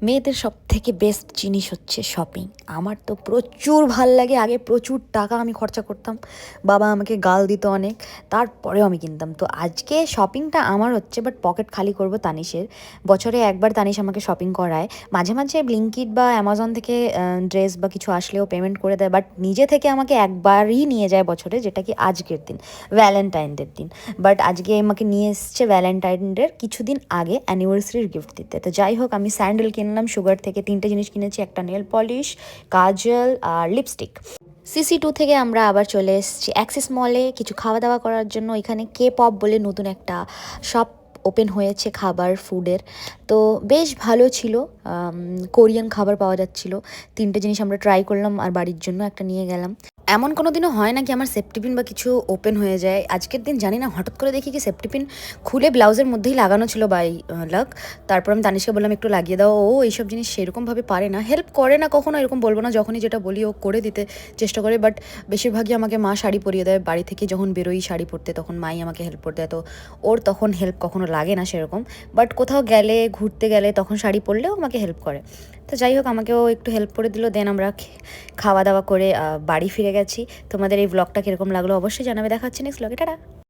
মেয়েদের সব থেকে বেস্ট জিনিস হচ্ছে শপিং। আমার তো প্রচুর ভাল লাগে, আগে প্রচুর টাকা আমি খরচা করতাম, বাবা আমাকে গাল দিত অনেক, তারপরেও আমি কিনতাম। তো আজকে শপিংটা আমার হচ্ছে, বাট পকেট খালি করব তানিশের। বছরে একবার তানিশ আমাকে শপিং করায়, মাঝে মাঝে ব্লিঙ্কিট বা অ্যামাজন থেকে ড্রেস বা কিছু আসলেও পেমেন্ট করে দেয়, বাট নিজে থেকে আমাকে একবারই নিয়ে যায় বছরে, যেটা কি আজকের দিন, ভ্যালেন্টাইন ডের দিন। বাট আজকে আমাকে নিয়ে এসছে ভ্যালেন্টাইন ডের কিছুদিন আগে অ্যানিভার্সারির গিফট দিতে। তো যাই হোক, আমি স্যান্ডেল কিনলাম সুগার থেকে, 3টে জিনিস কিনেছি, একটা নেল পলিশ, কাজল আর লিপস্টিক। সিসি 2 থেকে আমরা আবার চলে এসেছি অ্যাক্সিস মলে কিছু খাওয়া দাওয়া করার জন্য। এখানে কে পপ বলে নতুন একটা শপ ওপেন হয়েছে খাবার ফুডের, তো বেশ ভালো ছিল। কোরিয়ান খাবার পাওয়া যাচ্ছিল, 3টে জিনিস আমরা ট্রাই করলাম আর বাড়ির জন্য একটা নিয়ে গেলাম। এমন কোনো দিনও হয় না কি আমার সেফটিপিন বা কিছু ওপেন হয়ে যায়। আজকের দিন জানি না হঠাৎ করে দেখি কি সেফটিপিন খুলে ব্লাউজের মধ্যেই লাগানো ছিল বাই লাক। তারপর আমি তানিশকে বললাম একটু লাগিয়ে দাও। ও এইসব জিনিস সেরকমভাবে পারে না, হেল্প করে না কখনো, এরকম বলবো না, যখনই যেটা বলি ও করে দিতে চেষ্টা করে। বাট বেশিরভাগই আমাকে মা শাড়ি পরিয়ে দেয়, বাড়ি থেকে যখন বেরোই শাড়ি পরতে তখন মাই আমাকে হেল্প করতে দেয়। তো ওর তখন হেল্প কখনো লাগে না সেরকম, বাট কোথাও গেলে ঘুরতে গেলে তখন শাড়ি পরলেও আমাকে হেল্প করে। তো যাই হোক, আমাকেও একটু হেল্প করে দিল। দেন আমরা খাওয়া দাওয়া করে বাড়ি ফিরে গেছি। তোমাদের এই ব্লগটা কীরকম লাগলো অবশ্যই জানাবে। দেখা হচ্ছে নেক্সট ব্লগে, টাটা।